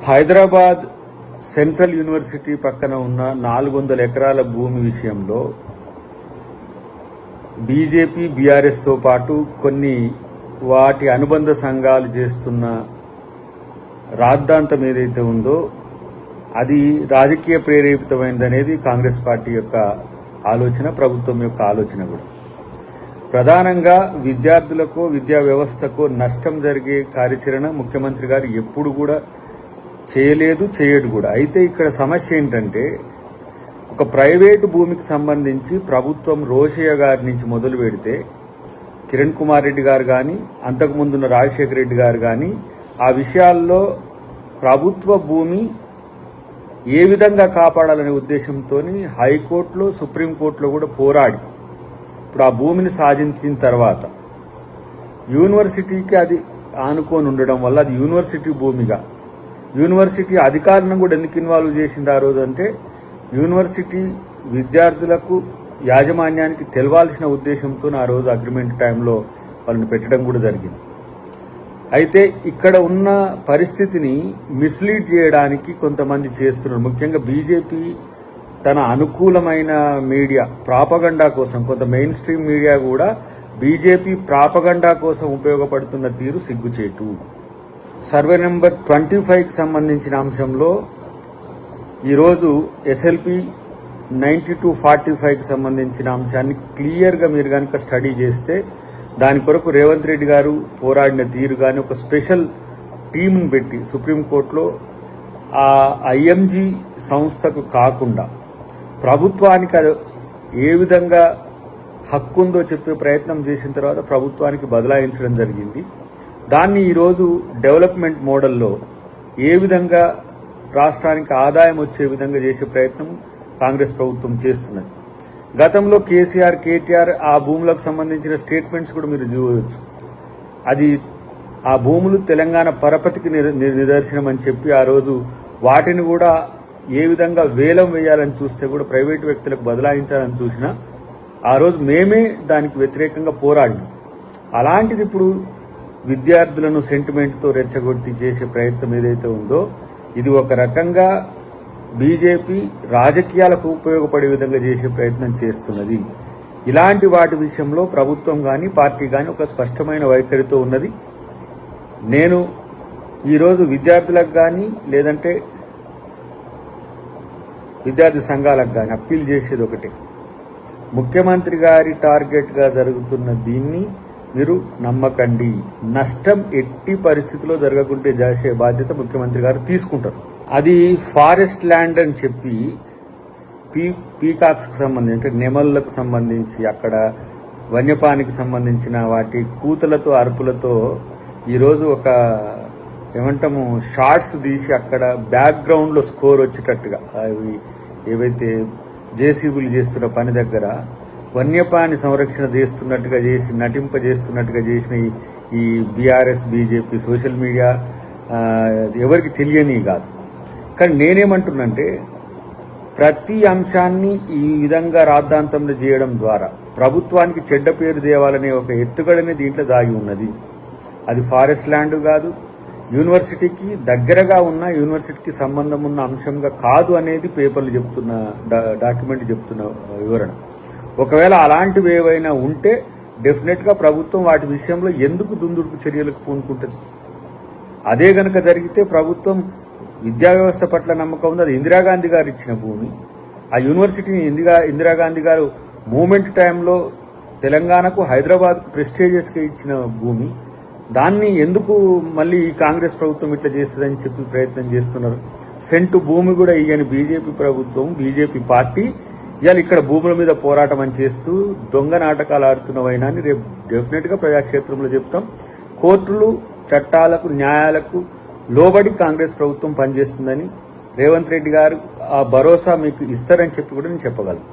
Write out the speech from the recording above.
Hyderabad central university పక్కన ఉన్న 400 ఎకరాల భూమి విషయంలో బీజేపీ బీఆర్ఎస్ తో పాటు కొన్ని వాటి అనుబంధ సంఘాలు చేస్తున్న రాద్ధాంతం ఏదైతే ఉందో అది రాజకీయ ప్రేరేపితమైనదనేది కాంగ్రెస్ పార్టీ యొక్క ఆలోచన, ప్రభుత్వం యొక్క ఆలోచన కూడా. ప్రధానంగా విద్యార్థులకు, విద్యా వ్యవస్థకు నష్టం జరిగే కార్యాచరణ ముఖ్యమంత్రి గారు ఎప్పుడు కూడా చేయలేదు, చేయడు కూడా. అయితే ఇక్కడ సమస్య ఏంటంటే, ఒక ప్రైవేటు భూమికి సంబంధించి ప్రభుత్వం రోషయ్య గారి నుంచి మొదలు పెడితే కిరణ్ కుమార్ రెడ్డి గారు కానీ, అంతకుముందున్న రాజశేఖర రెడ్డి గారు కానీ ఆ విషయాల్లో ప్రభుత్వ భూమి ఏ విధంగా కాపాడాలనే ఉద్దేశంతో హైకోర్టులో, సుప్రీంకోర్టులో కూడా పోరాడి ఇప్పుడు ఆ భూమిని సాధించిన తర్వాత యూనివర్సిటీకి అది ఆనుకొని ఉండడం వల్ల అది యూనివర్సిటీ భూమిగా, యూనివర్సిటీ అధికారులను కూడా ఎందుకు ఇన్వాల్వ్ చేసింది ఆ రోజు అంటే, యూనివర్సిటీ విద్యార్థులకు, యాజమాన్యానికి తెలవాల్సిన ఉద్దేశంతో ఆ రోజు అగ్రిమెంట్ టైంలో వాళ్ళని పెట్టడం కూడా జరిగింది. అయితే ఇక్కడ ఉన్న పరిస్థితిని మిస్లీడ్ చేయడానికి కొంతమంది చేస్తున్నారు. ముఖ్యంగా బీజేపీ తన అనుకూలమైన మీడియా ప్రాపగండా కోసం, కొంత మెయిన్ స్ట్రీమ్ మీడియా కూడా బీజేపీ ప్రాపగండా కోసం ఉపయోగపడుతున్న తీరు సిగ్గుచేటు. సర్వే నెంబర్ 25కి సంబంధించిన అంశంలో ఈరోజు ఎస్ఎల్పి 9245కి సంబంధించిన అంశాన్ని క్లియర్గా మీరు కనుక స్టడీ చేస్తే దాని కొరకు రేవంత్ రెడ్డి గారు పోరాడిన తీరు కానీ, ఒక స్పెషల్ టీంను పెట్టి సుప్రీంకోర్టులో ఆ ఐఎంజీ సంస్థకు కాకుండా ప్రభుత్వానికి అది ఏ విధంగా హక్కు ఉందో చెప్పే ప్రయత్నం చేసిన తర్వాత ప్రభుత్వానికి బదలాయించడం జరిగింది. దాన్ని ఈరోజు డెవలప్మెంట్ మోడల్లో ఏ విధంగా రాష్ట్రానికి ఆదాయం వచ్చే విధంగా చేసే ప్రయత్నం కాంగ్రెస్ ప్రభుత్వం చేస్తున్నది. గతంలో కేసీఆర్, కేటీఆర్ ఆ భూములకు సంబంధించిన స్టేట్మెంట్స్ కూడా మీరు చూడవచ్చు. అది ఆ భూములు తెలంగాణ పరపతికి నిదర్శనం అని చెప్పి ఆ రోజు వాటిని కూడా ఏ విధంగా వేలం వేయాలని చూస్తే కూడా ప్రైవేటు వ్యక్తులకు బదలాయించాలని చూసినా ఆ రోజు మేమే దానికి వ్యతిరేకంగా పోరాడినాం. అలాంటిది ఇప్పుడు విద్యార్థులను సెంటిమెంట్తో రెచ్చగొట్టి చేసే ప్రయత్నం ఏదైతే ఉందో ఇది ఒక రకంగా బీజేపీ రాజకీయాలకు ఉపయోగపడే విధంగా చేసే ప్రయత్నం చేస్తున్నది. ఇలాంటి వాటి విషయంలో ప్రభుత్వం కానీ, పార్టీ కానీ ఒక స్పష్టమైన వైఖరితో ఉన్నది. నేను ఈరోజు విద్యార్థులకు కానీ, లేదంటే విద్యార్థి సంఘాలకు కానీ అప్పీల్ చేసేది ఒకటే, ముఖ్యమంత్రి గారి టార్గెట్గా జరుగుతున్న దీన్ని మీరు నమ్మకండి. నష్టం ఎట్టి పరిస్థితిలో జరగకుంటే చేసే బాధ్యత ముఖ్యమంత్రి గారు తీసుకుంటారు. అది ఫారెస్ట్ ల్యాండ్ అని చెప్పి పీకాక్స్కి సంబంధించి, అంటే నెమళ్లకు సంబంధించి, అక్కడ వన్యపానికి సంబంధించిన వాటి కూతలతో, అరుపులతో ఈరోజు ఒక ఏమంటాము షార్ట్స్ తీసి అక్కడ బ్యాక్గ్రౌండ్లో స్కోర్ వచ్చేటట్టుగా అవి ఏవైతే జేసీబీలు చేస్తున్న పని దగ్గర వన్యప్రాణి సంరక్షణ చేస్తున్నట్టుగా చేసి, నటింపజేస్తున్నట్టుగా చేసిన ఈ బీఆర్ఎస్, బీజేపీ సోషల్ మీడియా ఎవరికి తెలియని కాదు. కానీ నేనేమంటున్నంటే, ప్రతి అంశాన్ని ఈ విధంగా రాద్ధాంతంలో చేయడం ద్వారా ప్రభుత్వానికి చెడ్డ పేరు తేవాలనే ఒక ఎత్తుగడనే దీంట్లో దాగి ఉన్నది. అది ఫారెస్ట్ ల్యాండ్ కాదు, యూనివర్సిటీకి దగ్గరగా ఉన్న, యూనివర్సిటీకి సంబంధం ఉన్న అంశంగా కాదు అనేది పేపర్లు చెప్తున్న, డాక్యుమెంట్ చెప్తున్న వివరణ. ఒకవేళ అలాంటివి ఏవైనా ఉంటే డెఫినెట్గా ప్రభుత్వం వాటి విషయంలో ఎందుకు దుందుడుకు చర్యలకు పూనుకుంటుంది. అదే గనక జరిగితే ప్రభుత్వం విద్యా వ్యవస్థ పట్ల నమ్మకం ఉంది. అది ఇందిరాగాంధీ గారు ఇచ్చిన భూమి. ఆ యూనివర్సిటీని ఇందిరాగాంధీ గారు మూమెంట్ టైంలో తెలంగాణకు, హైదరాబాద్కు ప్రెస్టీజియస్గా ఇచ్చిన భూమి. దాన్ని ఎందుకు మళ్ళీ ఈ కాంగ్రెస్ ప్రభుత్వం ఇట్లా చేస్తుందని చెప్పి ప్రయత్నం చేస్తున్నారు. సెంటు భూమి కూడా ఇయ్యని బీజేపీ ప్రభుత్వం, బీజేపీ పార్టీ ఇవాళ ఇక్కడ భూముల మీద పోరాటం అని చేస్తూ దొంగ నాటకాలు ఆడుతున్న వైనాన్ని రేపు డెఫినెట్గా ప్రజాక్షేత్రంలో చెప్తాం. కోర్టులు, చట్టాలకు, న్యాయాలకు లోబడి కాంగ్రెస్ ప్రభుత్వం పనిచేస్తుందని రేవంత్ రెడ్డి గారు ఆ భరోసా మీకు ఇస్తారని చెప్పి కూడా నేను చెప్పగలను.